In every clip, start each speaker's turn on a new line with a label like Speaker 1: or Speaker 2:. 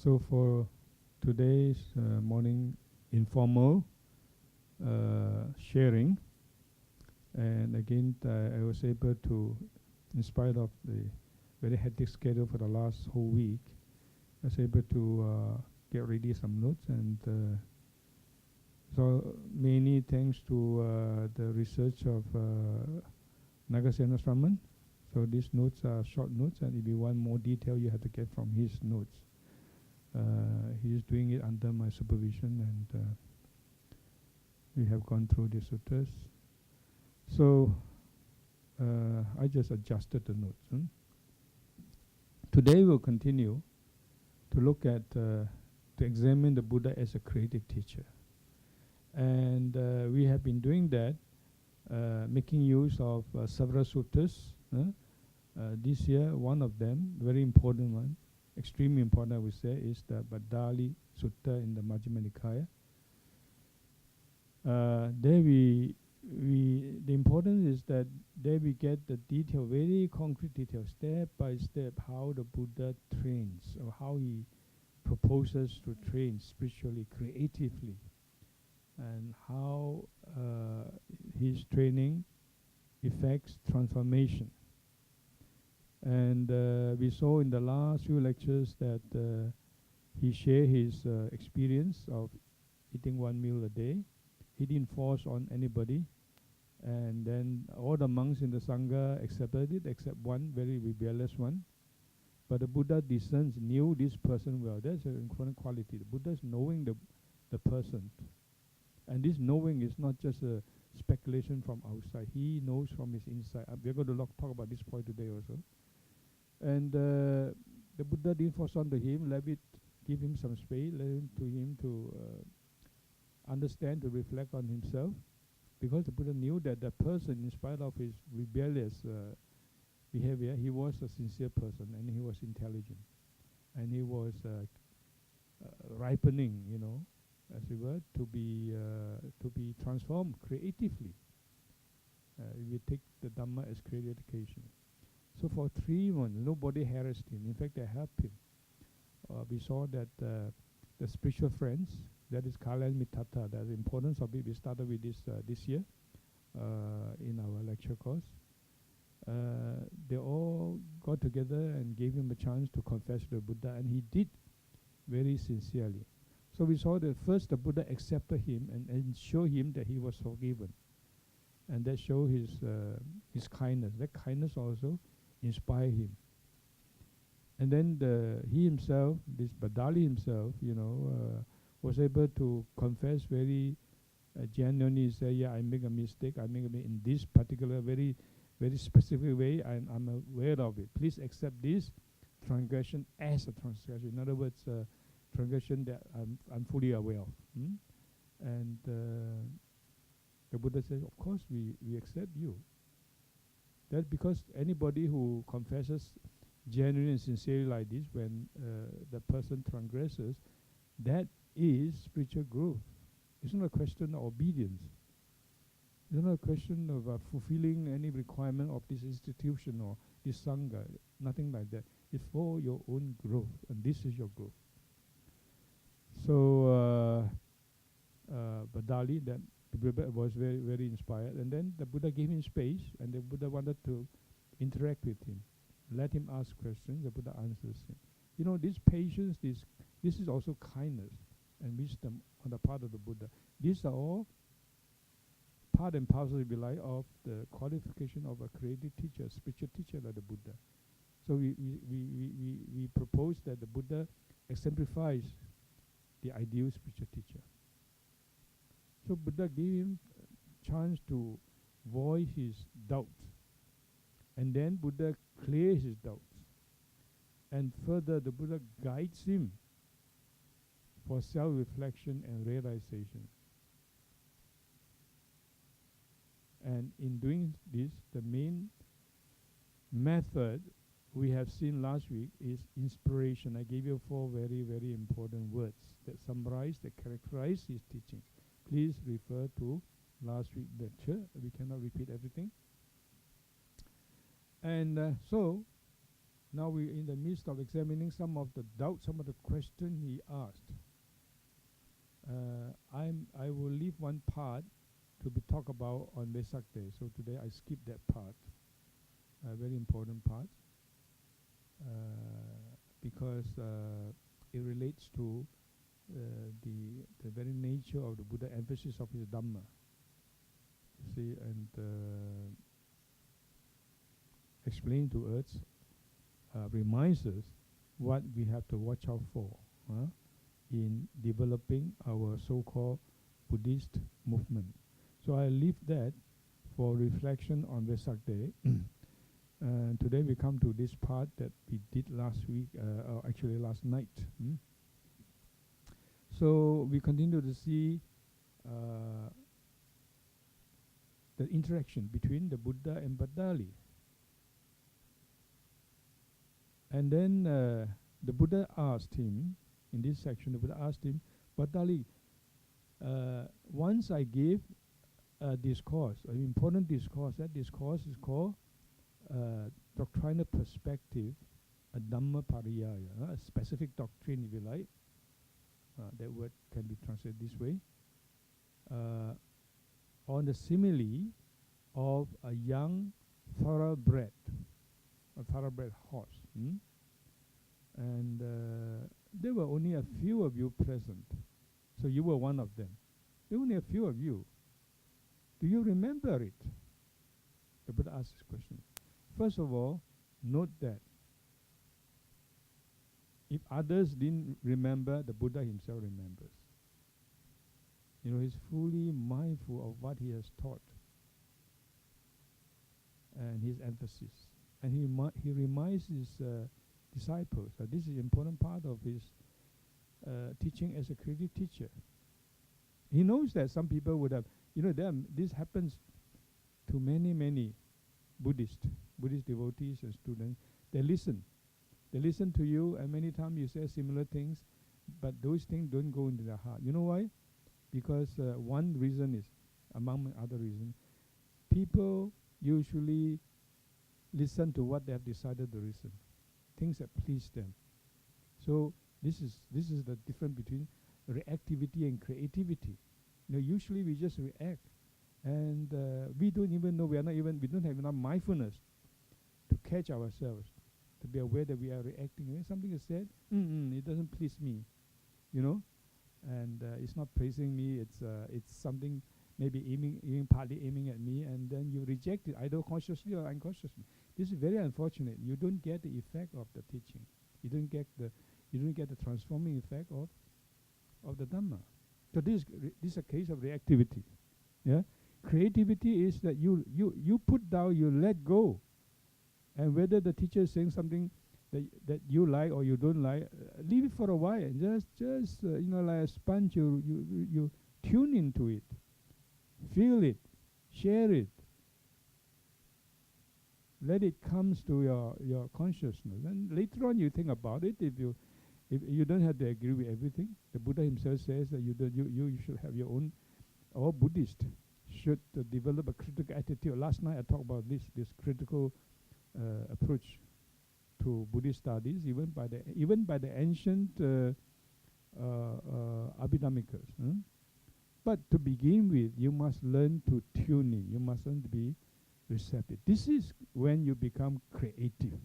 Speaker 1: So for today's morning informal sharing, and again I was able to, in spite of the very hectic schedule for the last whole week, I was able to get ready some notes, and so many thanks to the research of Nagasena Sraman. So these notes are short notes, and if you want more detail, you have to get from his notes. He is doing it under my supervision, and we have gone through the sutras. So I just adjusted the notes. Today we'll continue to look at, to examine the Buddha as a creative teacher. And we have been doing that, making use of several suttas. This year, one of them, very important one, extremely important I would say, is the Bhaddāli Sutta in the Majjhima Nikaya. There the importance is that there we get the detail, very concrete detail, step by step, how the Buddha trains, or how he proposes to train spiritually, creatively, and how his training effects transformation. And we saw in the last few lectures that he shared his experience of eating one meal a day. He didn't force on anybody. And then all the monks in the Sangha accepted it, except one very rebellious one. But the Buddha discerns, knew this person well. That's an important quality. The Buddha is knowing the person. And this knowing is not just a speculation from outside. He knows from his inside. We're going to talk about this point today also. And the Buddha didn't force on to him, give him some space, let him to understand, to reflect on himself. Because the Buddha knew that the person, in spite of his rebellious behavior, he was a sincere person, and he was intelligent. And he was ripening, as it were, to be transformed creatively. We take the Dhamma as creative education. So for 3 months, nobody harassed him. In fact, they helped him. We saw that the spiritual friends, that is Kala and Mitata, the importance of it, we started with this year in our lecture course. They all got together and gave him a chance to confess to the Buddha, and he did very sincerely. So we saw that first the Buddha accepted him and showed him that he was forgiven. And that showed his kindness. That kindness also inspired him. And then he himself, this Bhaddāli himself, was able to confess very genuinely, say, yeah, I make a mistake. I make a mistake in this particular very, very specific way. I'm aware of it. Please accept this transgression as a transgression. In other words, transgression that I'm fully aware of. And the Buddha says, of course, we accept you. That's because anybody who confesses genuinely and sincerely like this, when the person transgresses, that is spiritual growth. It's not a question of obedience. It's not a question of fulfilling any requirement of this institution or this Sangha. Nothing like that. It's for your own growth, and this is your growth. So Bhaddāli, that was very, very inspired. And then the Buddha gave him space, and the Buddha wanted to interact with him. Let him ask questions, the Buddha answers him. This patience, this is also kindness and wisdom on the part of the Buddha. These are all part and parcel, if you like, of the qualification of a creative teacher, a spiritual teacher like the Buddha. So we propose that the Buddha exemplifies the ideal spiritual teacher. So Buddha gave him a chance to voice his doubts. And then Buddha clears his doubts. And further, the Buddha guides him for self-reflection and realization. And in doing this, the main method we have seen last week is inspiration. I gave you 4 very, very important words that summarize, that characterize his teachings. Please refer to last week's lecture. We cannot repeat everything. And so Now we're in the midst of examining some of the doubts, some of the questions he asked. I will leave one part to be talked about on Vesak Day. So today I skip that part, a very important part, because it relates to the very nature of the Buddha emphasis of his Dhamma. See, and explain to us, reminds us what we have to watch out for in developing our so-called Buddhist movement. So I leave that for reflection on Vesak Day. And today we come to this part that we did last week, or actually last night. So we continue to see the interaction between the Buddha and Bhaddāli. And then the Buddha asked him, in this section, the Buddha asked him, Bhaddāli, once I gave a discourse, an important discourse. That discourse is called doctrinal perspective, a Dhamma Pariyaya, a specific doctrine, if you like. That word can be translated this way. On the simile of a young thoroughbred horse. And there were only a few of you present. So you were one of them. There were only a few of you. Do you remember it? The Buddha asked this question. First of all, note that if others didn't remember, the Buddha himself remembers. You know, he's fully mindful of what he has taught and his emphasis. And he reminds his disciples that this is an important part of his teaching as a creative teacher. He knows that some people would have, this happens to many Buddhist devotees and students. They listen to you, and many times you say similar things, but those things don't go into their heart. You know why? Because one reason is, among other reasons, people usually listen to what they have decided to listen, things that please them. So this is the difference between reactivity and creativity. Usually we just react, and we don't even know, we don't have enough mindfulness to catch ourselves, to be aware that we are reacting. When something is said, it doesn't please me, and it's not praising me. It's something maybe partly aiming at me, and then you reject it either consciously or unconsciously. This is very unfortunate. You don't get the effect of the teaching. You don't get the transforming effect of the Dhamma. So this is a case of reactivity. Yeah, creativity is that you put down, you let go, and whether the teacher is saying something that you like or you don't like, leave it for a while. And just like a sponge, you tune into it, feel it, share it. Let it comes to your consciousness, and later on you think about it. If you don't have to agree with everything, the Buddha himself says that you should have your own. All Buddhists should develop a critical attitude. Last night I talked about this critical approach to Buddhist studies, even by the ancient Abhidhammikas. But to begin with, you must learn to tune in. You must learn to be receptive. This is when you become creative.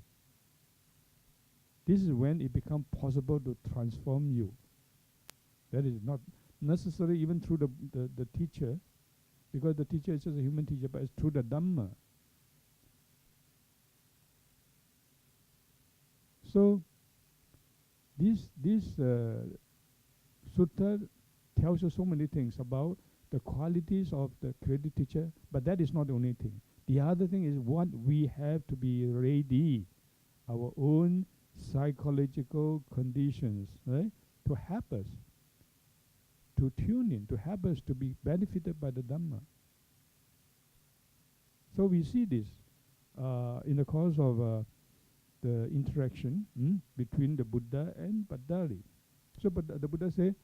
Speaker 1: This is when it becomes possible to transform you. That is not necessarily even through the teacher, because the teacher is just a human teacher, but it's through the Dhamma. So this sutta tells us so many things about the qualities of the creative teacher, but that is not the only thing. The other thing is what we have to be ready, our own psychological conditions, right, to help us to tune in, to help us to be benefited by the Dhamma. So we see this in the course of the interaction between the Buddha and Bhaddāli. So the Buddha said,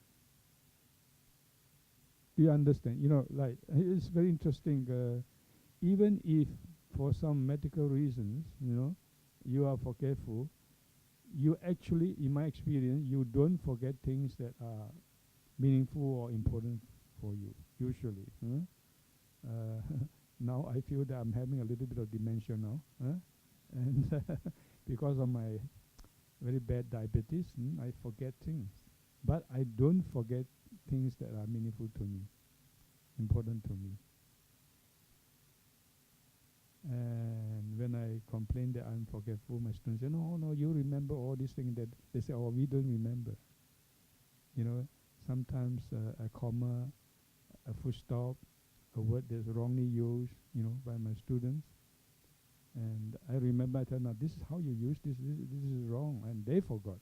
Speaker 1: do you understand? Like, it's very interesting. Even if for some medical reasons, you are forgetful, you actually, in my experience, you don't forget things that are meaningful or important for you, usually. Now I feel that I'm having a little bit of dementia now. And because of my very bad diabetes, I forget things. But I don't forget things that are meaningful to me, important to me. And when I complain that I'm forgetful, my students say, no, no, you remember all these things. That they say, oh, we don't remember. You know, sometimes a comma, a full stop, a word that's wrongly used, by my students. And I remember, I tell them, this is how you use this is wrong, and they forgot.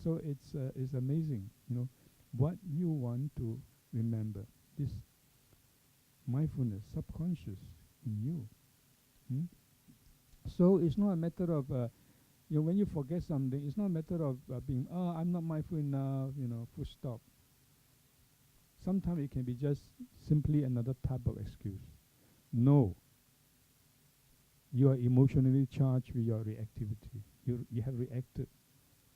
Speaker 1: So it's amazing, what you want to remember. This mindfulness, subconscious in you. So it's not a matter of, when you forget something, it's not a matter of being, I'm not mindful enough, full stop. Sometimes it can be just simply another type of excuse. No. You are emotionally charged with your reactivity. You have reacted.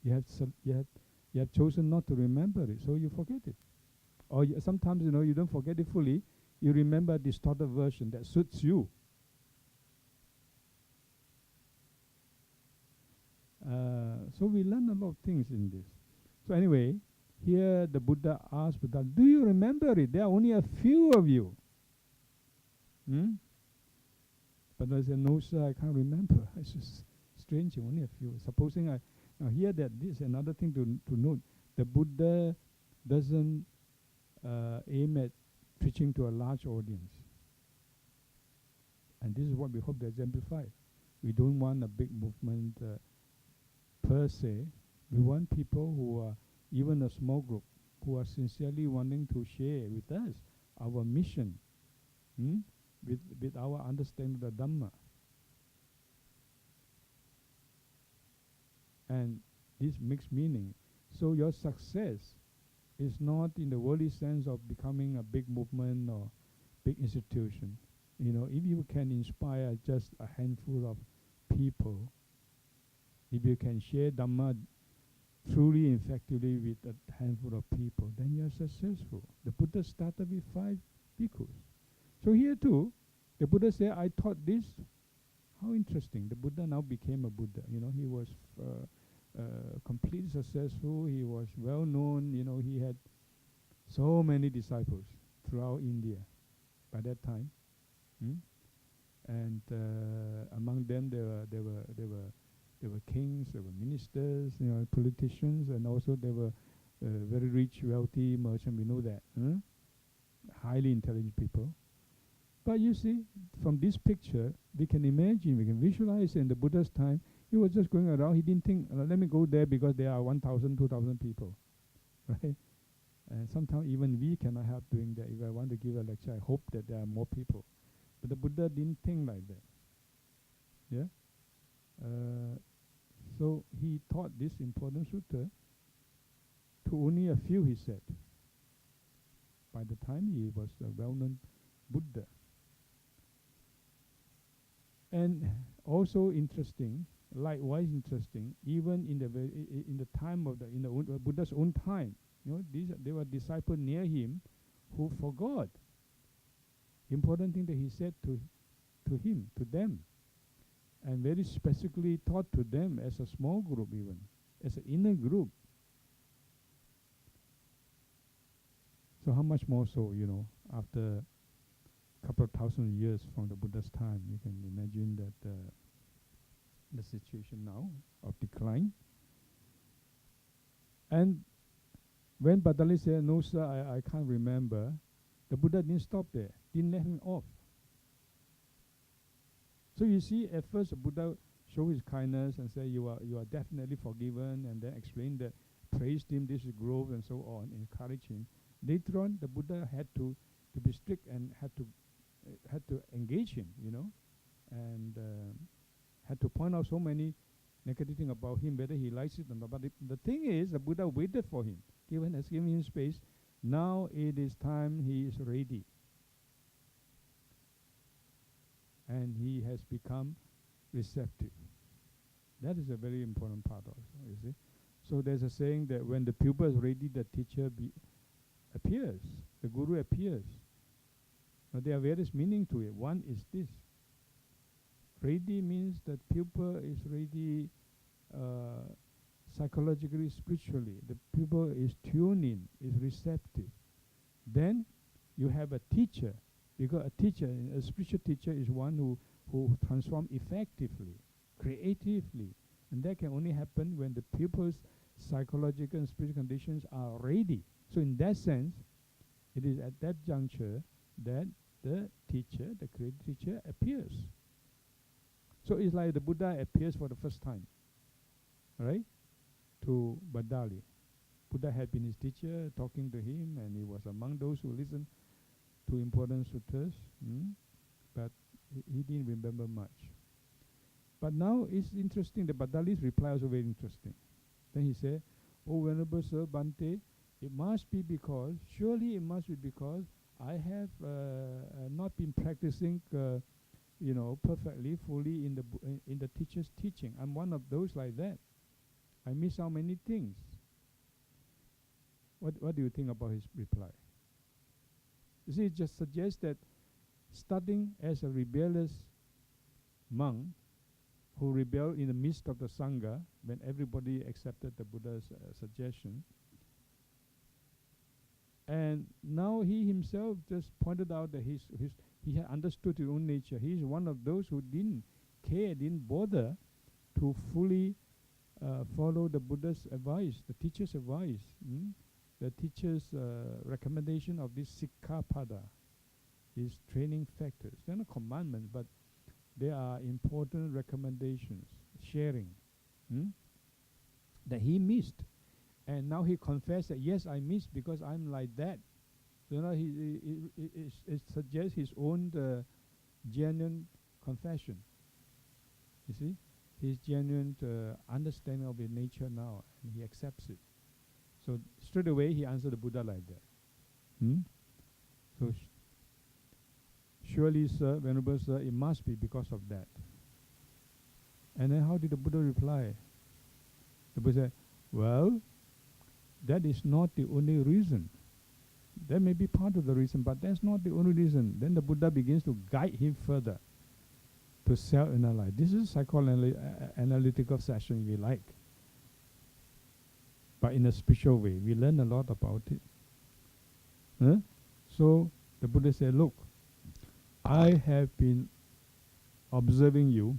Speaker 1: You have chosen not to remember it, so you forget it. Or sometimes you don't forget it fully. You remember a distorted version that suits you. So we learn a lot of things in this. So anyway, here the Buddha asked Buddha, do you remember it? There are only a few of you. But I said, no, sir, I can't remember. It's just strange, only a few. Supposing now here that this is another thing to note. The Buddha doesn't aim at preaching to a large audience. And this is what we hope to exemplify. We don't want a big movement per se. We want people who are, even a small group, who are sincerely wanting to share with us our mission, with our understanding of the Dhamma. And this makes meaning. So your success is not in the worldly sense of becoming a big movement or big institution. If you can inspire just a handful of people, if you can share Dhamma truly, effectively with a handful of people, then you are successful. The Buddha started with 5 bhikkhus. So here too, the Buddha said, I taught this. How interesting. The Buddha now became a Buddha. He was completely successful. He was well known. He had so many disciples throughout India by that time. And among them there were kings, there were ministers, politicians, and also there were very rich, wealthy merchants. We know that. Highly intelligent people. But you see, from this picture, we can imagine, we can visualize in the Buddha's time, he was just going around. He didn't think, let me go there because there are 1,000, 2,000 people. Right? And sometimes even we cannot help doing that. If I want to give a lecture, I hope that there are more people. But the Buddha didn't think like that. Yeah? So he taught this important sutta to only a few, he said. By the time he was a well-known Buddha. And also interesting, likewise interesting, even in the time of the Buddha's own time, there were disciples near him who forgot important thing that he said to him, to them, and very specifically taught to them as a small group, even as an inner group. So how much more so, after couple of thousand years from the Buddha's time, you can imagine that the situation now of decline. And when Bhaddāli said, no sir, I can't remember, the Buddha didn't stop there, didn't let him off. So you see, at first the Buddha showed his kindness and said, you are definitely forgiven, and then explained that, praised him, this is growth and so on, encouraged him. Later on, the Buddha had to be strict and had to engage him, and had to point out so many negative things about him, whether he likes it or not. But the thing is, the Buddha waited for him, has given him space. Now it is time he is ready. And he has become receptive. That is a very important part also, you see. So there's a saying that when the pupil is ready, the teacher appears, the guru appears. Now there are various meanings to it. One is this. Ready means that pupil is ready psychologically, spiritually. The pupil is tuned in, is receptive. Then you have a teacher, because a teacher, a spiritual teacher is one who transforms effectively, creatively. And that can only happen when the pupil's psychological and spiritual conditions are ready. So in that sense, it is at that juncture that the teacher, the creative teacher, appears. So it's like the Buddha appears for the first time, right, to Bhaddāli. Buddha had been his teacher, talking to him, and he was among those who listened to important suttas, but he didn't remember much. But now it's interesting, the Bhaddāli's reply was very interesting. Then he said, "Oh, Venerable Sir, Bhante, it must be because, surely it must be because I have not been practicing perfectly, fully in the teacher's teaching. I'm one of those like that. I miss out many things." What do you think about his reply? You see, it just suggests that starting as a rebellious monk who rebelled in the midst of the Sangha when everybody accepted the Buddha's suggestion, and now he himself just pointed out that he had understood his own nature. He is one of those who didn't care, didn't bother to fully follow the Buddha's advice, the teacher's advice, the teacher's recommendation of this Sikkhapada, his training factors. They're not commandments, but they are important recommendations, sharing, that he missed. And now he confessed that, yes, I missed because I'm like that. So now it suggests his own genuine confession. You see? His genuine understanding of his nature now, and he accepts it. So straight away he answered the Buddha like that. So surely, sir, Venerable Sir, it must be because of that. And then how did the Buddha reply? The Buddha said, well, that is not the only reason. That may be part of the reason, but that's not the only reason. Then the Buddha begins to guide him further to self-analyze. This is a psychoanalytical session, if you like, but in a spiritual way. We learn a lot about it. So the Buddha said, look, I have been observing you.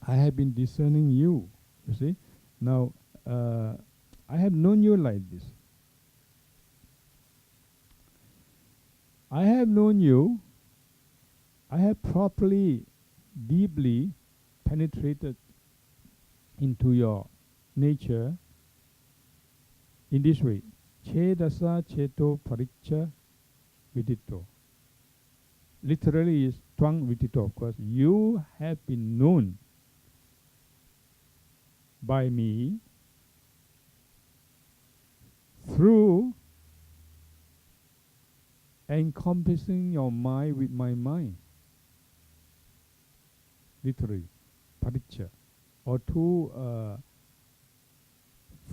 Speaker 1: I have been discerning you. You see? Now, I have known you like this. I have known you. I have properly, deeply penetrated into your nature in this way. Chedasa cheto pariccha vidito. Literally is twang vidito, of course. You have been known by me through encompassing your mind with my mind. Literally, pariccha, or to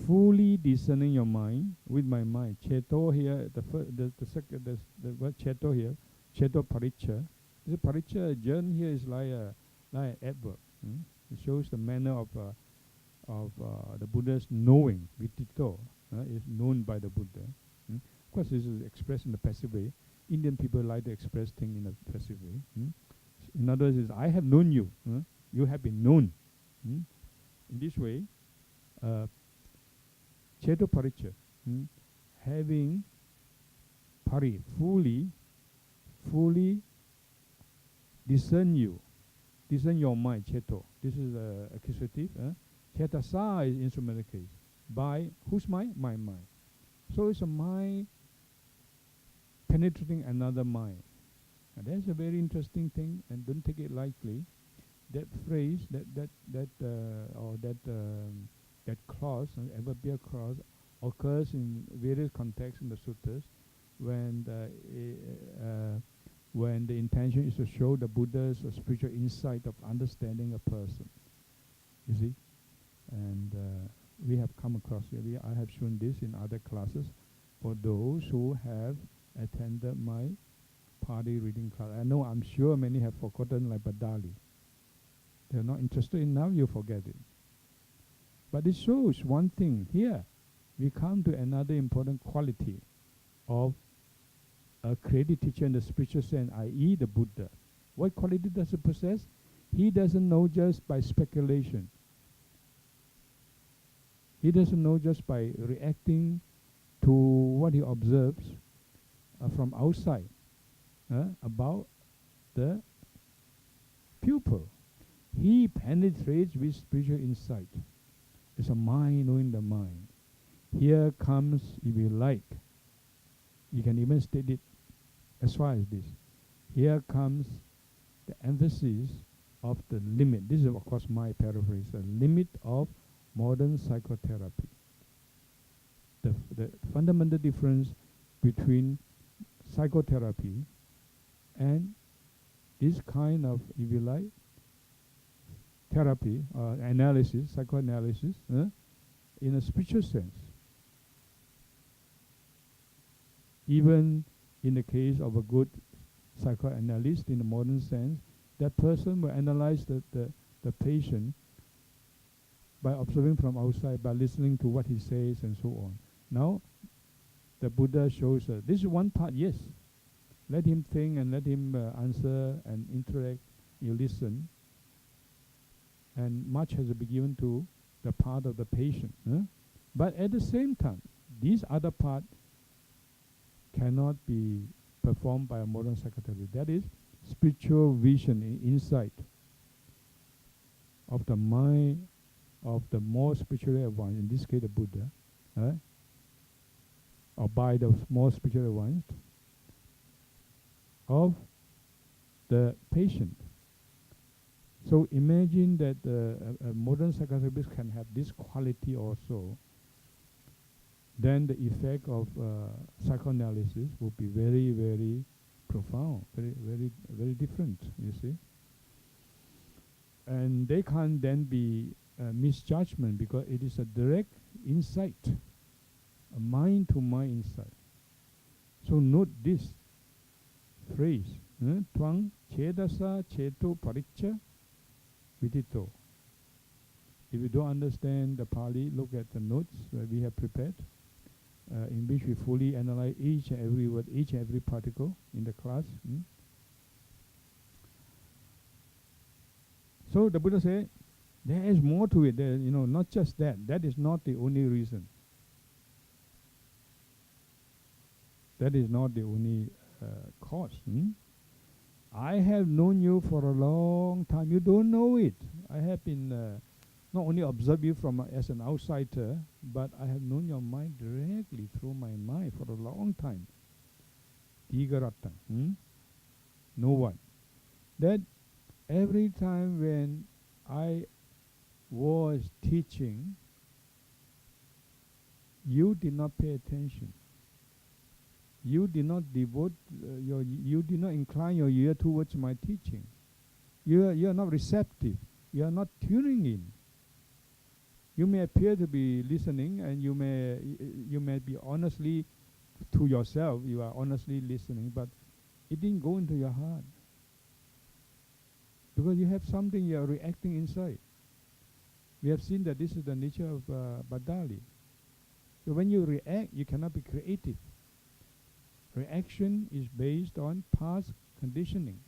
Speaker 1: fully discerning your mind with my mind. Cheto here, the word cheto here, cheto pariccha. The pariccha, Jen here is like an adverb. It shows the manner of the Buddha's knowing. Vidito is known by the Buddha. Of course, this is expressed in the passive way. Indian people like to express things in a passive way. In other words, I have known you. You have been known. In this way, cheto pariccha, having fully discern you, discern your mind, cheto. This is accusative. Chetasa is instrumental case. By whose mind? My mind. So it's a mind penetrating another mind. And that's a very interesting thing, and don't take it lightly. That phrase, that clause, adverbial clause, occurs in various contexts in the suttas when the intention is to show the Buddha's spiritual insight of understanding a person. You see, and we have come across it. I have shown this in other classes for those who have attended my Pali reading class. I know, I'm sure many have forgotten, like Bhaddāli. They're not interested in now, you forget it. But it shows one thing here. We come to another important quality of a creative teacher in the spiritual sense, i.e. the Buddha. What quality does he possess? He doesn't know just by speculation. He doesn't know just by reacting to what he observes from outside about the pupil. He penetrates with spiritual insight. It's a mind knowing the mind. Here comes, if you like, you can even state it as far as this. Here comes the emphasis of the limit. This is, of course, my paraphrase. The limit of modern psychotherapy. The fundamental difference between psychotherapy and this kind of, if you like, therapy or analysis, psychoanalysis, in a spiritual sense. Even in the case of a good psychoanalyst in the modern sense, that person will analyze the patient by observing from outside, by listening to what he says and so on. Now, the Buddha shows us, this is one part, yes. Let him think and let him answer and interact, you listen. And much has been given to the part of the patient. But at the same time, this other part cannot be performed by a modern psychotherapy. That is spiritual vision, insight of the mind of the more spiritually advanced, in this case the Buddha, or by the more spiritually advanced, of the patient. So imagine that a modern psychotherapist can have this quality also. Then the effect of psychoanalysis will be very, very profound, very, very, very different, you see. And they can't then be misjudgment, because it is a direct insight, a mind-to-mind insight. So note this phrase, Tvang chedasa cheto pariccha vidito. If you don't understand the Pali, look at the notes that we have prepared, in which we fully analyze each and every word, each and every particle in the class. So the Buddha said, there is more to it. There, not just that. That is not the only reason. That is not the only cause. I have known you for a long time. You don't know it. I have been not only observed you from as an outsider, but I have known your mind directly through my mind for a long time. Tigarata. No one. That every time when I was teaching, you did not pay attention. You did not devote you did not incline your ear towards my teaching. You are not receptive. You are not tuning in. You may appear to be listening, and you may be honestly to yourself. You are honestly listening, but it didn't go into your heart, because you have something you are reacting inside. We have seen that this is the nature of Bhaddāli. So when you react, you cannot be creative. Reaction is based on past conditioning.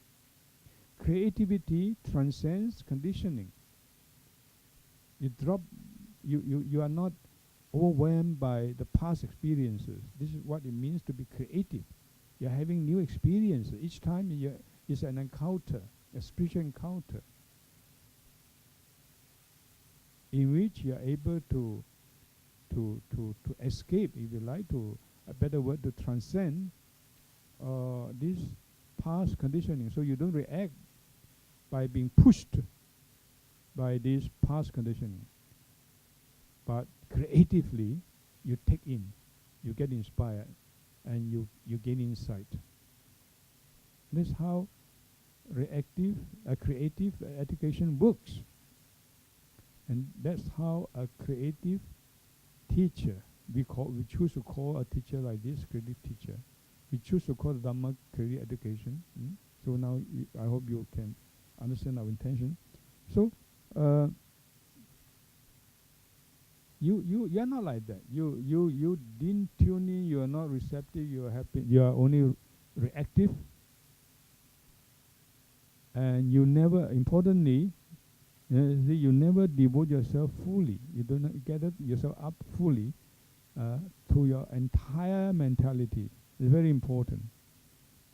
Speaker 1: Creativity transcends conditioning. You are not overwhelmed by the past experiences. This is what it means to be creative. You're having new experiences. Each time is an encounter, a spiritual encounter, in which you are able to escape, if you like, to a better word, to transcend this past conditioning. So you don't react by being pushed by this past conditioning, but creatively you take in, you get inspired, and you gain insight. That's how creative education works. And that's how a creative teacher, we choose to call a teacher like this, creative teacher. We choose to call the Dhamma creative education. So now I hope you can understand our intention. So you're not like that. You didn't tune in. You are not receptive. You are happy. You are only reactive. And you never, importantly, you never devote yourself fully. You do not gather yourself up fully to your entire mentality. It's very important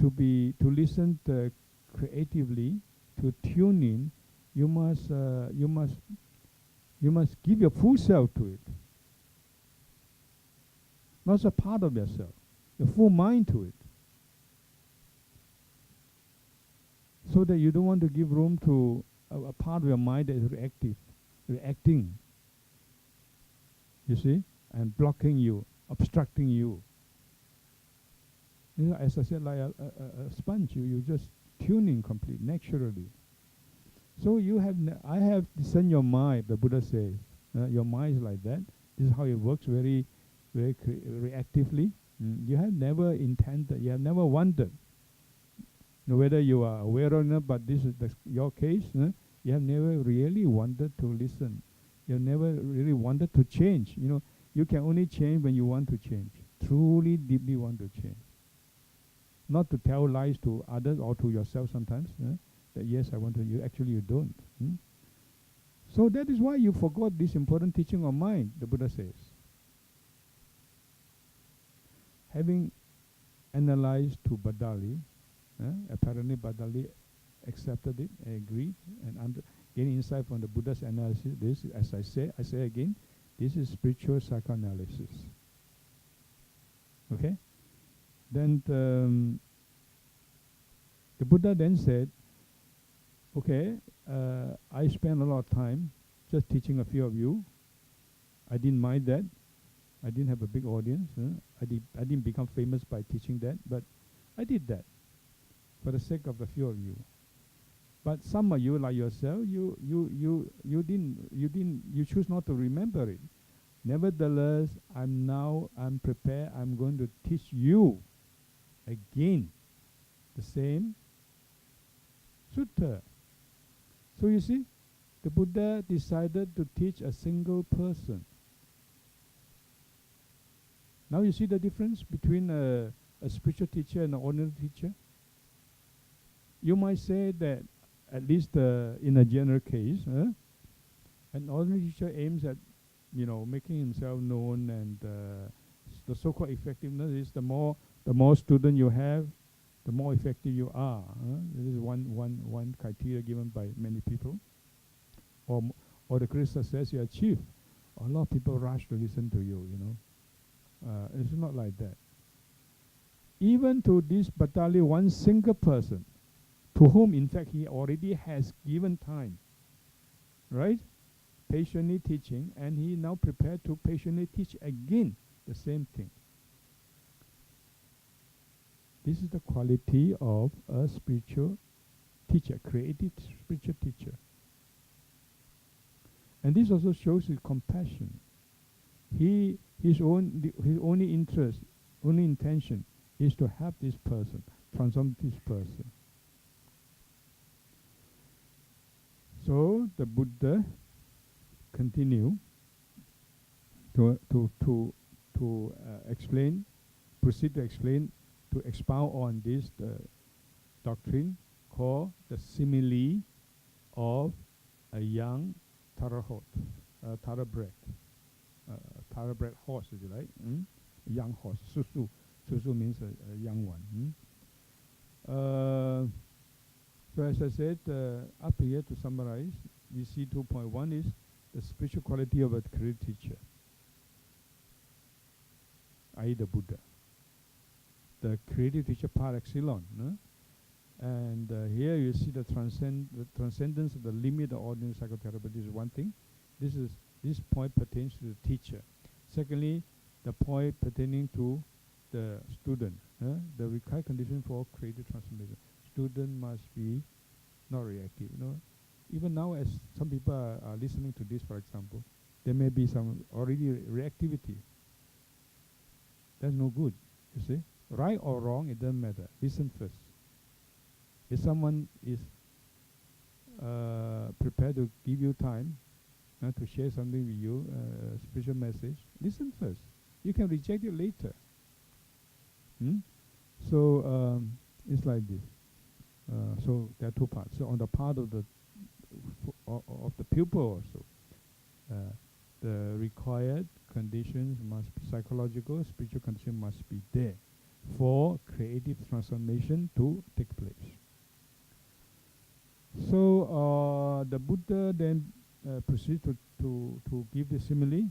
Speaker 1: to listen creatively, to tune in. You must give your full self to it, not a part of yourself, your full mind to it, so that you don't want to give room to a part of your mind that is reacting. You see, and blocking you, obstructing you. You know, as I said, like a sponge, you just tune in completely, naturally. So I have discerned your mind, the Buddha says. Your mind is like that. This is how it works, very, very reactively. You have never intended, you have never wanted. Whether you are aware or not, but this is your case. You have never really wanted to listen. You have never really wanted to change. You can only change when you want to change. Truly, deeply want to change. Not to tell lies to others or to yourself sometimes. That yes, I want to. Actually, you don't. So that is why you forgot this important teaching of mind, the Buddha says. Having analyzed to Bhaddāli, apparently Bhaddāli accepted it, agreed, and gained insight from the Buddha's analysis. This, as I say again, this is spiritual psychoanalysis. Okay? Then the Buddha then said, okay, I spent a lot of time just teaching a few of you. I didn't mind that. I didn't have a big audience. I didn't become famous by teaching that, but I did that for the sake of a few of you. But some of you, like yourself, you choose not to remember it. Nevertheless, I'm prepared. I'm going to teach you again the same sutta. So you see, the Buddha decided to teach a single person. Now you see the difference between a spiritual teacher and an ordinary teacher? You might say that, at least in a general case, an ordinary teacher aims at making himself known, and the so-called effectiveness is the more student you have, the more effective you are. This is one criteria given by many people. Or the great success you achieve. A lot of people rush to listen to you. It's not like that. Even to this Bhaddāli, one single person, to whom in fact he already has given time, right? Patiently teaching, and he now prepared to patiently teach again the same thing. This is the quality of a spiritual teacher, creative spiritual teacher. And this also shows his compassion. His only interest, only intention is to help this person, transform this person. So the Buddha continue to explain, proceed to explain, to expound on this doctrine called the simile of a young thoroughbred horse, if you like, a young horse. Susu means a young one. So as I said, up here to summarize, we see 2.1 is the spiritual quality of a creative teacher, i.e. the Buddha. The creative teacher par excellence. And here you see the transcendence of the limit of ordinary psychotherapy. This is one thing. This point pertains to the teacher. Secondly, the point pertaining to the student. The required condition for creative transformation. Student must be not reactive. Even now, as some people are listening to this, for example, there may be some already reactivity. That's no good, you see. Right or wrong, it doesn't matter. Listen first. If someone is prepared to give you time to share something with you, a special message, listen first. You can reject it later. So it's like this. So there are two parts. So on the part of the pupil also, the required conditions must be psychological, spiritual condition must be there for creative transformation to take place. So the Buddha then proceeds to give the simile.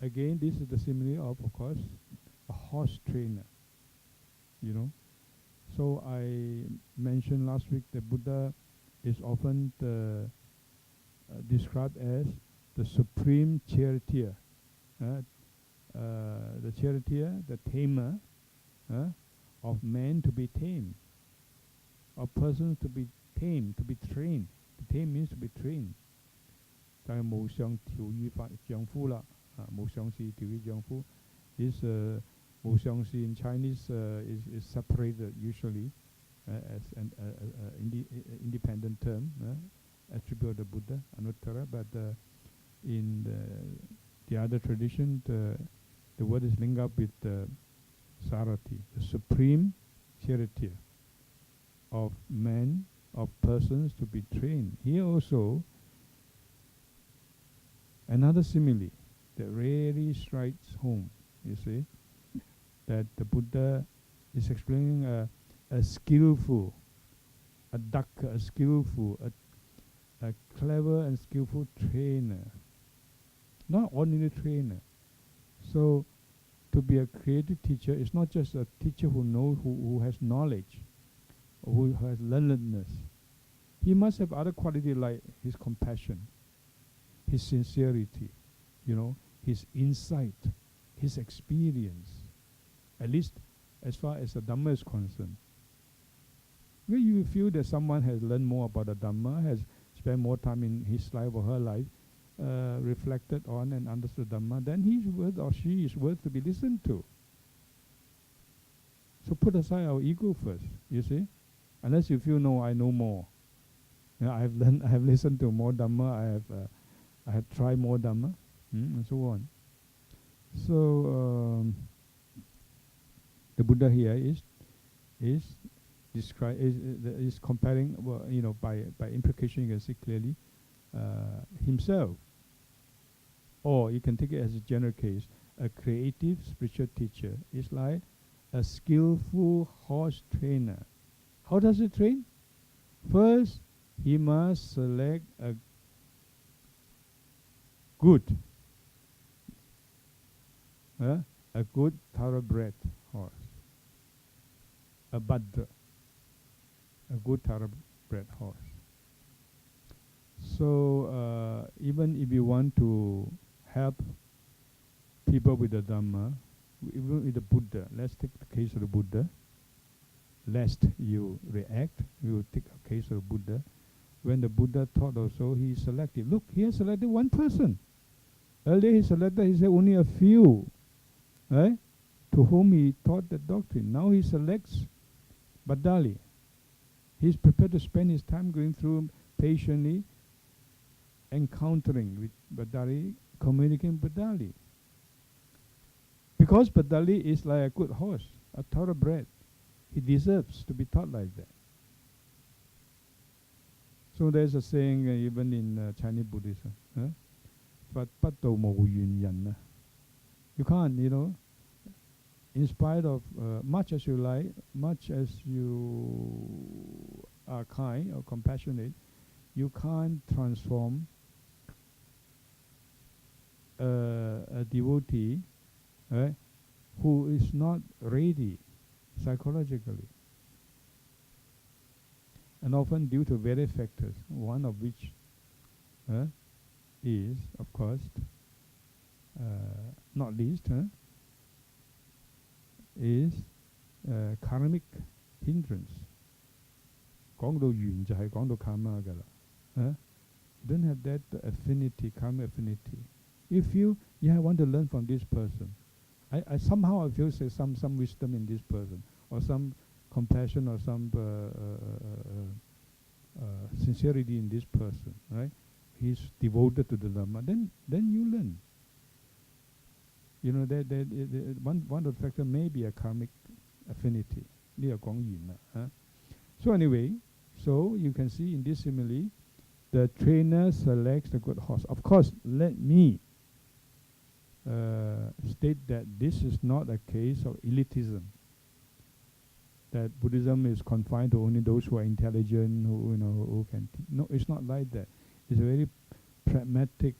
Speaker 1: Again, this is the simile of course, a horse trainer. You know. So I mentioned last week that Buddha is often described as the supreme charioteer. The charioteer, the tamer of man to be tamed, of persons to be tamed, to be trained. To tame means to be trained. 就係無上調御法丈夫啦，無上士調御丈夫。This 無上士 in Chinese is separated usually as an independent term attributed to Buddha, Anuttara, but in the other tradition, the word is linked up with Sarati, the supreme charioteer of men, of persons to be trained. Here also, another simile that really strikes home, you see, that the Buddha is explaining a skillful, a daka, a skillful, a clever and skillful trainer, not ordinary trainer. So, to be a creative teacher is not just a teacher who knows, who has knowledge, or who has learnedness. He must have other qualities like his compassion, his sincerity, you know, his insight, his experience. At least as far as the Dhamma is concerned. When you feel that someone has learned more about the Dhamma, has spent more time in his life or her life, reflected on and understood Dhamma, then he is worth or she is worth to be listened to. So put aside our ego first, you see. Unless you feel, no, I know more. You know, I have listened to more Dhamma, I have tried more Dhamma, and so on. So the Buddha here is comparing, well, you know, by implication you can see clearly himself, or you can take it as a general case. A creative spiritual teacher is like a skillful horse trainer. How does he train? First, he must select a good thoroughbred horse, a Bhaddāli, a good thoroughbred horse. So even if you want to help people with the Dhamma, even with the Buddha, let's take the case of the Buddha. Lest you react, we will take a case of the Buddha. When the Buddha taught also, he selected. Look, he has selected one person. Earlier he said only a few, right, to whom he taught the doctrine. Now he selects Bhaddāli. He's prepared to spend his time going through patiently, encountering with Bhaddāli, communicating with Bhaddāli. Because Bhaddāli is like a good horse, a thoroughbred. He deserves to be taught like that. So there's a saying even in Chinese Buddhism, you can't, you know, in spite of much as you like, much as you are kind or compassionate, you can't transform a devotee who is not ready psychologically, and often due to various factors, one of which is, of course, not least, is karmic hindrance. 講到緣就係講到 karma 㗎啦。Don't have that affinity, karma affinity. You feel, yeah, I want to learn from this person. I somehow I feel some wisdom in this person, or some compassion, or some sincerity in this person, right? He's devoted to the Dhamma. Then you learn. You know that one of the factors may be a karmic affinity. So anyway, so you can see in this simile, the trainer selects the good horse. Of course, let me state that this is not a case of elitism. That Buddhism is confined to only those who are intelligent, who can. No, it's not like that. It's a very pragmatic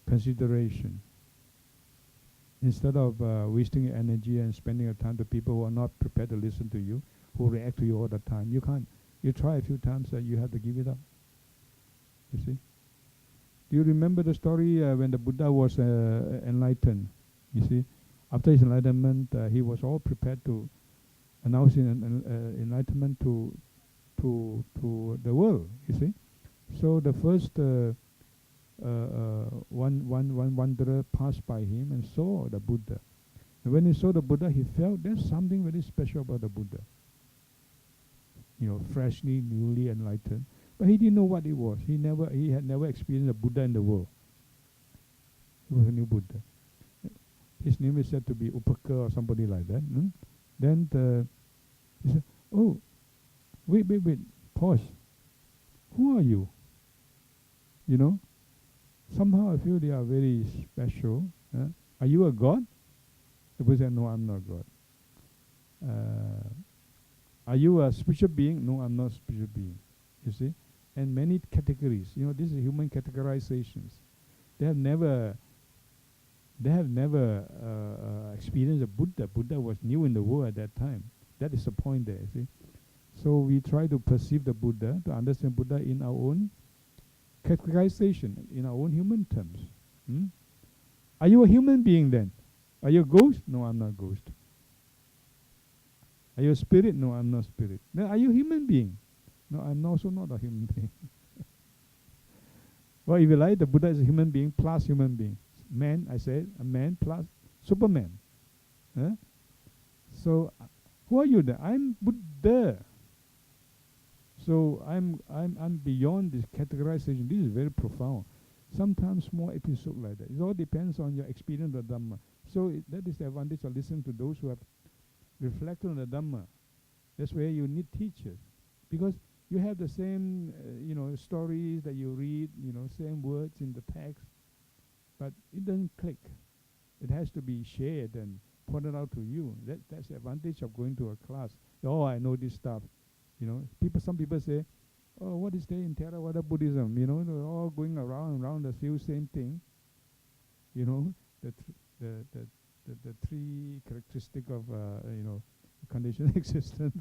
Speaker 1: consideration. Instead of wasting your energy and spending your time to people who are not prepared to listen to you, who react to you all the time, you can't. You try a few times, you have to give it up. You see? Do you remember the story when the Buddha was enlightened? You see, after his enlightenment, he was all prepared to announce enlightenment to the world. You see, so the first one wanderer passed by him and saw the Buddha. And when he saw the Buddha, he felt there's something very special about the Buddha. Freshly, newly enlightened. But he didn't know what it was. He had never experienced a Buddha in the world. He was a new Buddha. His name is said to be Upaka or somebody like that. Then he said, "Oh, wait, pause. Who are you?" Somehow I feel they are very special. Are you a god? The Buddha said, "No, I'm not God." Are you a spiritual being? No, I'm not a spiritual being. You see? And many categories. This is human categorizations. They have never experienced a Buddha. Buddha was new in the world at that time. That is the point there, see? So we try to perceive the Buddha, to understand Buddha in our own categorization, in our own human terms. Are you a human being then? Are you a ghost? No, I'm not a ghost. Are you a spirit? No, I'm not spirit. Then are you a human being? No, I'm also not a human being. Well, if you like, the Buddha is a human being plus human being. Man, I said, a man plus Superman. So, who are you then? I'm Buddha. So I'm beyond this categorization. This is very profound. Sometimes small episodes like that. It all depends on your experience of the Dhamma. So that is the advantage of listening to those who have reflected on the Dhamma. That's where you need teachers, because you have the same stories that you read, same words in the text, but it doesn't click. It has to be shared and pointed out to you. That's the advantage of going to a class. Oh, I know this stuff. Some people say, "Oh, what is there in Theravada Buddhism?" They're all going around the same thing. The three characteristic of conditioned existence,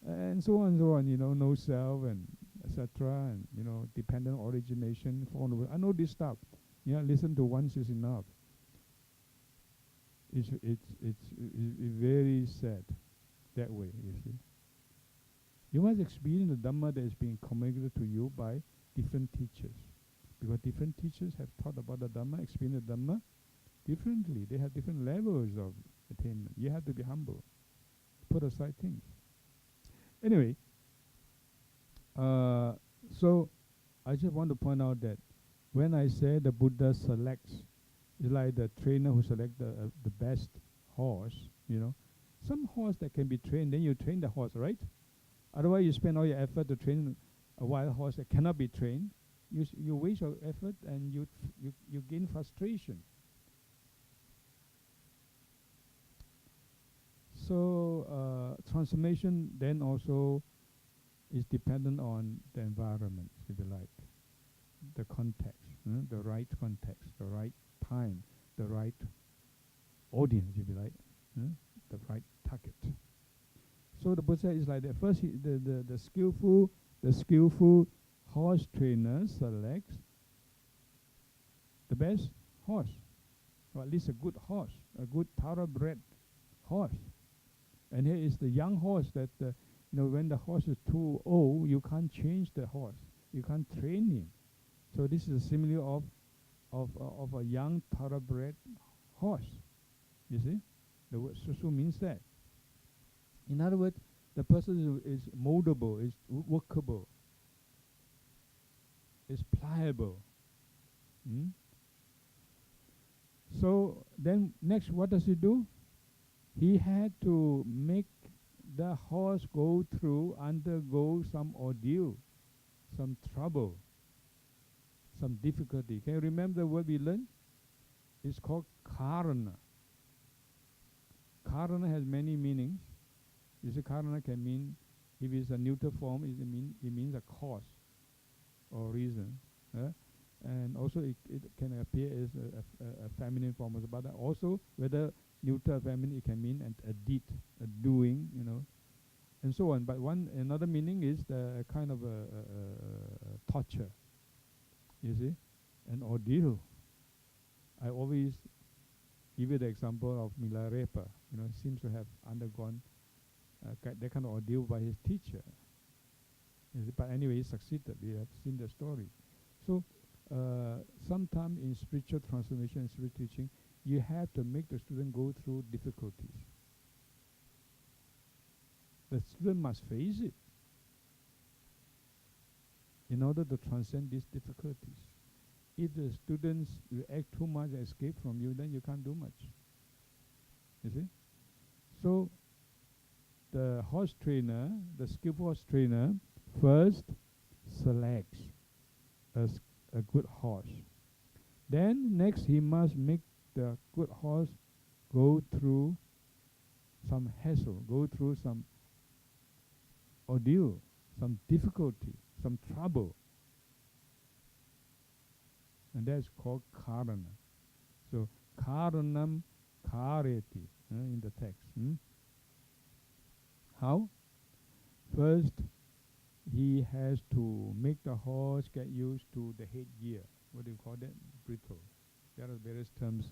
Speaker 1: and so on, no self, and etc., and dependent origination. I know this stuff. Listen to once is enough. It's very sad that way. You see, you must experience the Dhamma that is being communicated to you by different teachers, because different teachers have taught about the Dhamma, experienced the Dhamma differently. They have different levels of attainment. You have to be humble. Put aside things. Anyway, so I just want to point out that when I say the Buddha selects, it's like the trainer who selects the best horse. Some horse that can be trained, then you train the horse, right? Otherwise, you spend all your effort to train a wild horse that cannot be trained. You waste your effort and you gain frustration. So transformation then also is dependent on the environment, if you like, the context, the right context, the right time, the right audience, if you like, the right target. So the Buddha is like that. First, the skillful horse trainer selects the best horse, or at least a good horse, a good thoroughbred horse. And here is the young horse that when the horse is too old, you can't change the horse. You can't train him. So this is a simile of a young thoroughbred horse. You see, the word susu means that. In other words, the person is moldable, is workable, is pliable. Hmm? So then next, what does he do? He had to make the horse undergo some ordeal, some trouble, some difficulty. Can you remember the word we learned? It's called karana. Karana has many meanings. You see, karana can mean, if it's a neuter form, it means a cause or reason. And also it can appear as a feminine form, but also whether neuter or feminine, it can mean a deed, a doing, and so on. But another meaning is the kind of a torture, you see, an ordeal. I always give you the example of Milarepa. Seems to have undergone that kind of ordeal by his teacher. But anyway, he succeeded. We have seen the story. So sometimes in spiritual transformation and spiritual teaching, you have to make the student go through difficulties. The student must face it in order to transcend these difficulties. If the students react too much and escape from you, then you can't do much. You see? So the horse trainer, the skillful horse trainer, first selects a good horse. Then next he must make the good horse go through some hassle, go through some ordeal, some difficulty, some trouble. And that's called karana. So karanam kareti in the text. How? First, he has to make the horse get used to the headgear. What do you call that? Brittle. There are various terms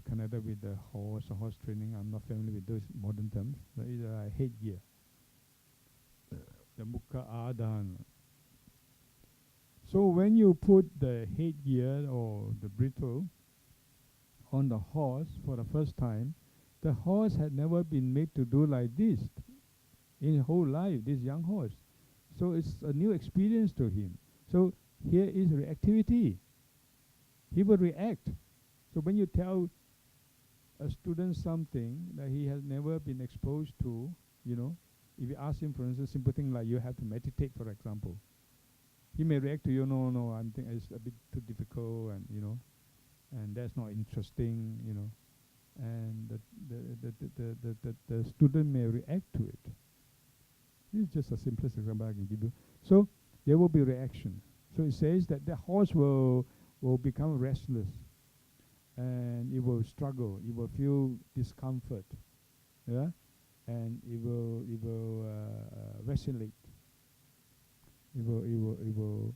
Speaker 1: connected with the horse training. I'm not familiar with those modern terms. There is a headgear. The mukha adhana. So when you put the headgear or the brittle on the horse for the first time, the horse had never been made to do like this in his whole life, this young horse. So it's a new experience to him. So here is reactivity. He will react. So when you tell a student something that he has never been exposed to, if you ask him, for instance, simple thing like you have to meditate, for example, he may react to you, no, I think it's a bit too difficult, and that's not interesting, and the student may react to it. This is just a simplest example I can give you. So there will be reaction. So it says that the horse will become restless, and it will struggle. It will feel discomfort, and it will vacillate. It will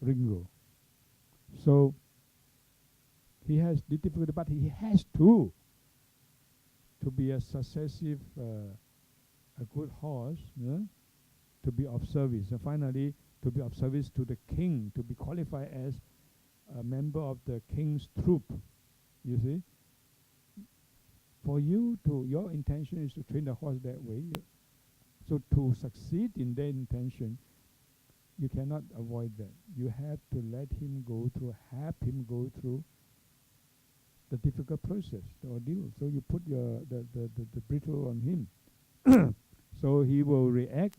Speaker 1: wringle. So he has difficulty, but he has to be a successive, a good horse, to be of service. And finally, to be of service to the king, to be qualified as a member of the king's troop. You see? For you your intention is to train the horse that way. So to succeed in that intention, you cannot avoid that. You have to let him go through, help him go through the difficult process, the ordeal. So you put the brittle on him. So he will react.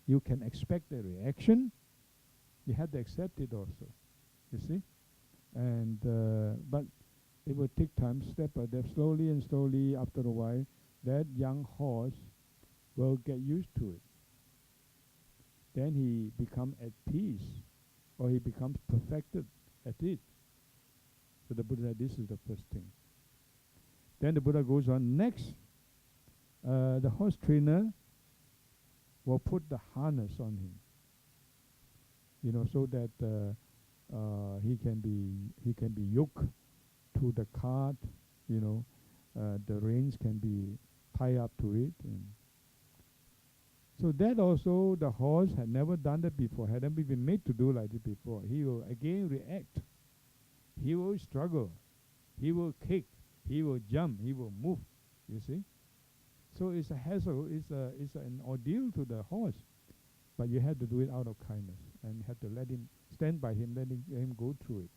Speaker 1: You can expect a reaction. You have to accept it also. You see? And but it will take time, step by step, slowly and slowly. After a while, that young horse will get used to it. Then he becomes at peace, or he becomes perfected at it. So the Buddha said this is the first thing. Then the Buddha goes on. Next, the horse trainer will put the harness on him, so that he can be yoked to the cart. The reins can be tie up to it. And so that also, the horse had never done that before, hadn't been made to do like this before. He will again react. He will struggle. He will kick. He will jump. He will move. You see? So it's a hassle. It's an ordeal to the horse. But you have to do it out of kindness. And you have to let him, stand by him, letting him go through it.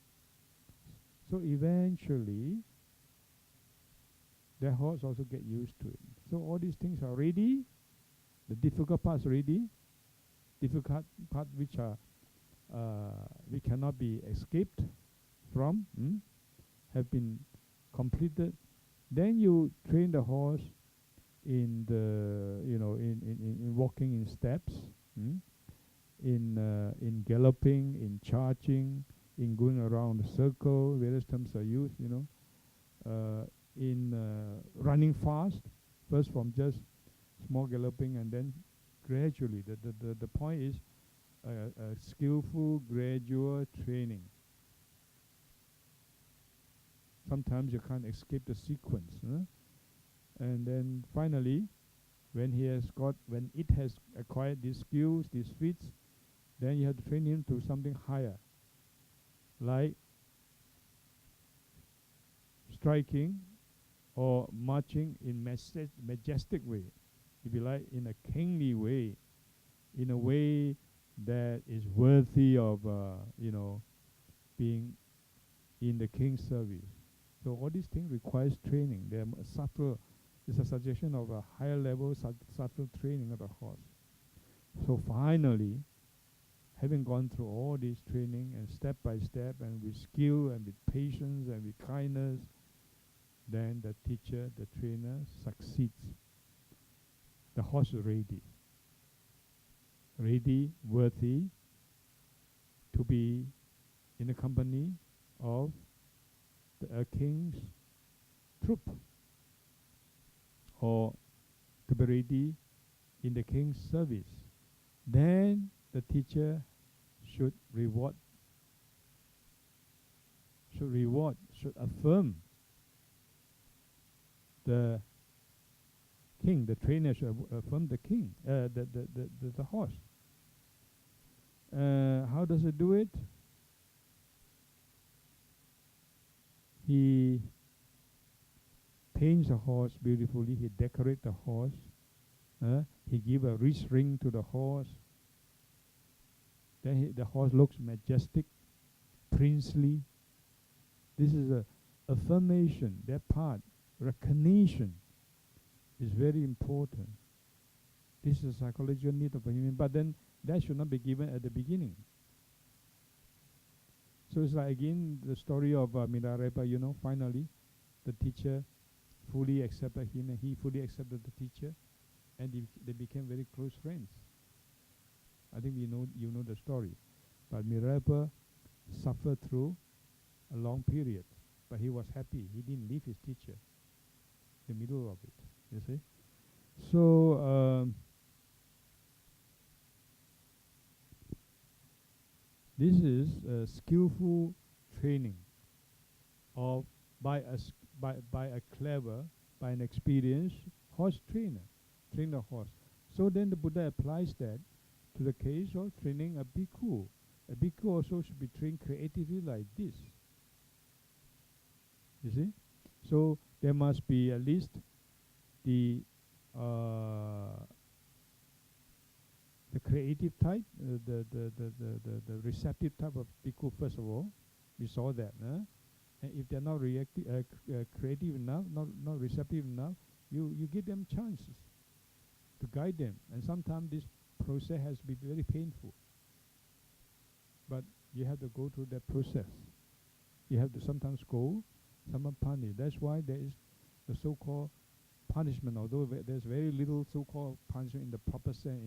Speaker 1: So eventually, the horse also get used to it. So all these things are ready. The difficult parts ready. Difficult part which are we cannot be escaped from, have been completed. Then you train the horse in the in walking in steps, in galloping, in charging, in going around the circle. Various terms are used. In running fast, first from just small galloping, and then gradually. The point is a skillful, gradual training. Sometimes you can't escape the sequence. And then finally, when it has acquired these skills, these feats, then you have to train him to something higher, like striking or marching in majestic way, if you like, in a kingly way, in a way that is worthy of being in the king's service. So all these things requires training. They are subtle. It's a suggestion of a higher level subtle training of the horse. So finally, having gone through all this training and step by step and with skill and with patience and with kindness, then the teacher, the trainer succeeds. The horse is ready, worthy to be in the company of a king's troop, or to be ready in the king's service. Then the teacher should affirm the king. The trainer should affirm the king, the horse. How does it do it? He paints the horse beautifully. He decorates the horse. He gives a rich ring to the horse. Then the horse looks majestic, princely. This is a affirmation. That part, recognition, is very important. This is a psychological need of a human, but then that should not be given at the beginning. So it's like again the story of Venerable. Finally, the teacher fully accepted him, and he fully accepted the teacher, and they became very close friends. I think you know the story. But Venerable suffered through a long period, but he was happy. He didn't leave his teacher in the middle of it. You see? So this is a skillful training by an experienced horse trainer, train the horse. So then the Buddha applies that to the case of training a bhikkhu. A bhikkhu also should be trained creatively like this. You see? So there must be at least the creative type, the receptive type of bhikkhu first of all. We saw that. And if they're not creative enough, not receptive enough, you give them chances to guide them. And sometimes this process has to be very painful. But you have to go through that process. You have to sometimes scold, sometimes punish. That's why there is the so-called punishment, although there's very little so-called punishment in the proper sense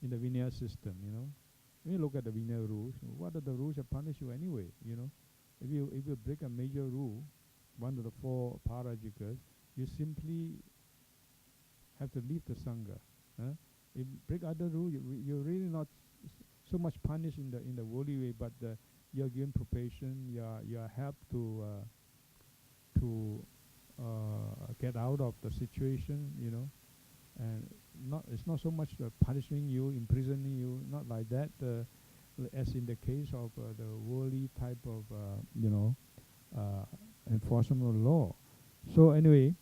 Speaker 1: in the Vinaya system. When you look at the Vinaya rules, what are the rules that punish you anyway? If you break a major rule, one of the 4 parajikas, you simply have to leave the sangha. If you break other rules, you're really not so much punished in the worldly way, but you're given probation, you're helped to get out of the situation, and it's not so much punishing you, imprisoning you, not like that, as in the case of the worldly type of, enforcement of law. So anyway,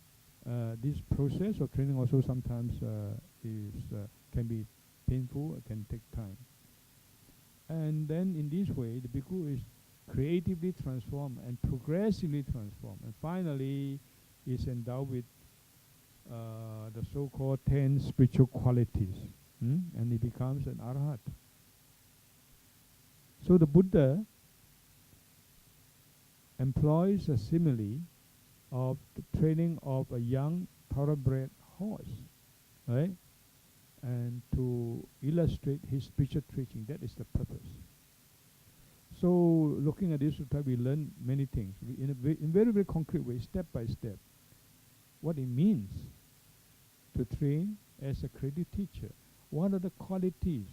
Speaker 1: this process of training also sometimes can be painful, can take time. And then in this way, the bhikkhu is creatively transformed and progressively transformed. And finally, is endowed with the so-called 10 spiritual qualities. And he becomes an arhat. So the Buddha employs a simile of the training of a young thoroughbred horse, right? And to illustrate his spiritual teaching, that is the purpose. So looking at this sutta, we learn many things in a very, very concrete way, step by step. What it means to train as a creative teacher. What are the qualities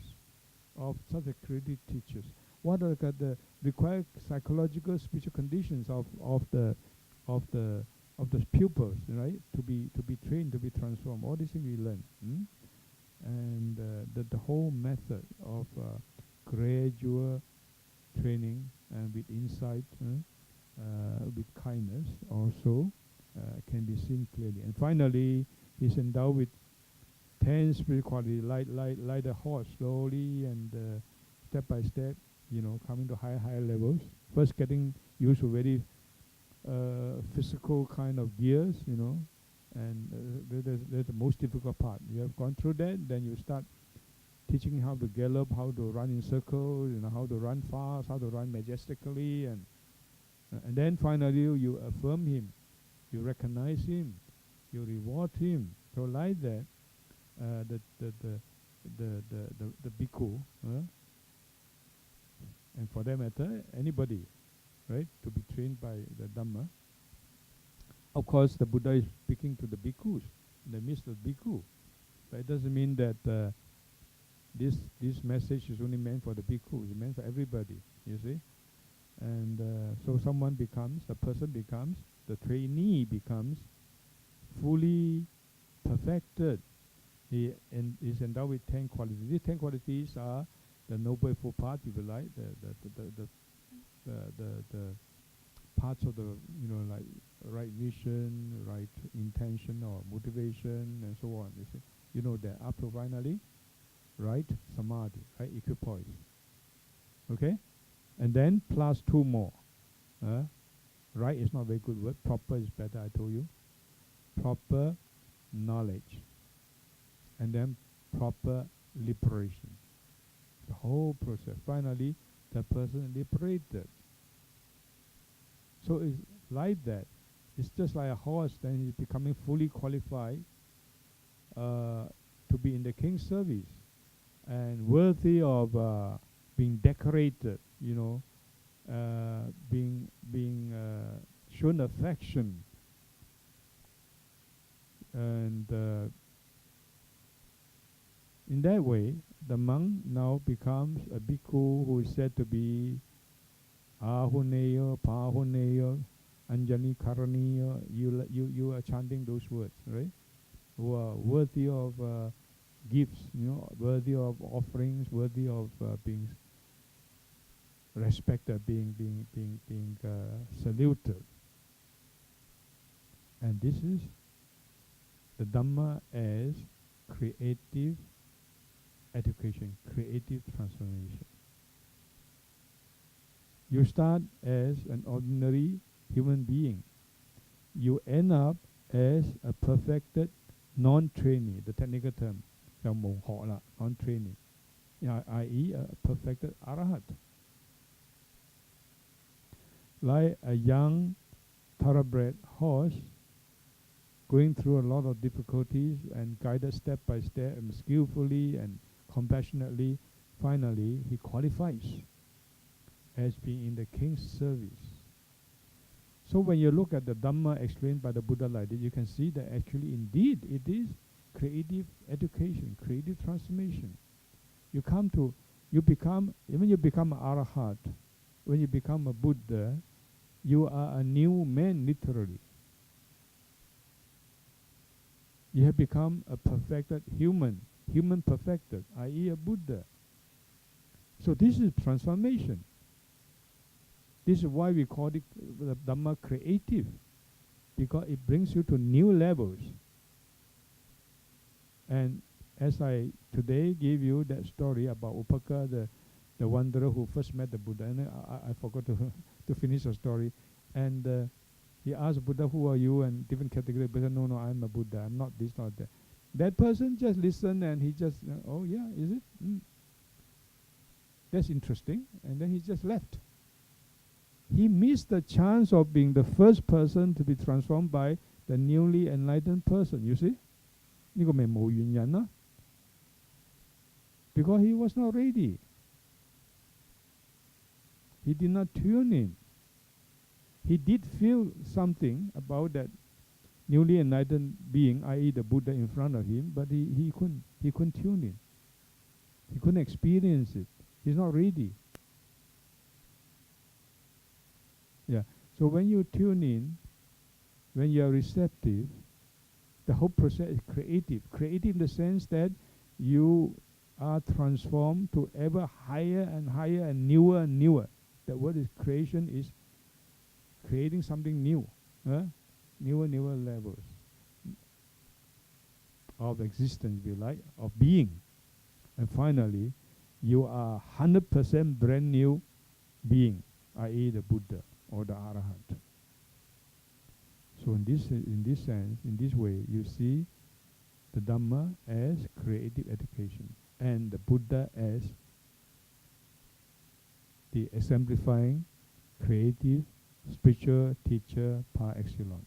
Speaker 1: of such a creative teachers? What are the required psychological spiritual conditions of the pupils, right? To be trained, to be transformed. All these things we learn, and the whole method of gradual training and with insight, with kindness also can be seen clearly. And finally, he's endowed with 10 spiritual qualities, like the horse, slowly and step by step, coming to higher levels. First getting used to very physical kind of gears, and that's the most difficult part. You have gone through that, then you start teaching how to gallop, how to run in circles, how to run fast, how to run majestically, and then finally you affirm him, you recognize him, you reward him. So like that, the bhikkhu, and for that matter, anybody, right, to be trained by the Dhamma. Of course, the Buddha is speaking to the bhikkhus, in the midst of bhikkhu. But it doesn't mean that this message is only meant for the bhikkhus. It's meant for everybody, you see. And so the person becomes, the trainee becomes fully perfected. He is endowed with 10 qualities. These 10 qualities are the noble eightfold path, if you like, the parts of the, like right vision, right intention or motivation, and so on. You see, that up to finally, right samadhi, right equipoise. Okay, and then plus 2 more. Right is not a very good word. Proper is better. I told you. Proper knowledge, and then proper liberation. The whole process. Finally, the person liberated. So it's like that. It's just like a horse. Then he's becoming fully qualified to be in the king's service and worthy of being decorated. Being shown affection, and in that way, the monk now becomes a bhikkhu who is said to be ahuneya, pahuneya, anjani karaniya. You are chanting those words, right? Who are worthy of gifts, worthy of offerings, worthy of being respected, being saluted. And this is the Dhamma as creative education, creative transformation. You start as an ordinary human being. You end up as a perfected non-trainee, the technical term, non-trainee, i.e. a perfected arahat. Like a young thoroughbred horse going through a lot of difficulties and guided step by step and skillfully and compassionately, finally he qualifies as being in the king's service. So when you look at the Dhamma explained by the Buddha like this, you can see that actually indeed it is creative education, creative transformation. When you become an arahat, when you become a Buddha, you are a new man literally. You have become a perfected human, human perfected, i.e. a Buddha. So this is transformation. This is why we call it the Dhamma creative, because it brings you to new levels. And as I today gave you that story about Upaka, the wanderer who first met the Buddha, and I forgot to to finish the story, and he asked Buddha, "Who are you?" And different category. Buddha, no, I'm a Buddha. I'm not this, not that. That person just listened and he just, oh yeah, is it? That's interesting. And then he just left. He missed the chance of being the first person to be transformed by the newly enlightened person. You see? 呢個咪冇原因啦。Because he was not ready. He did not tune in. He did feel something about that newly enlightened being, i.e. the Buddha in front of him, but he couldn't tune in. He couldn't experience it. He's not ready. Yeah. So when you tune in, when you are receptive, the whole process is creative. Creative in the sense that you are transformed to ever higher and higher and newer and newer. The word is creation is creating something new. Newer levels of existence, if you like, of being. And finally, you are 100% brand new being, i.e. the Buddha or the Arahant. So in this sense, in this way, you see the Dhamma as creative education and the Buddha as the exemplifying creative spiritual teacher par excellence.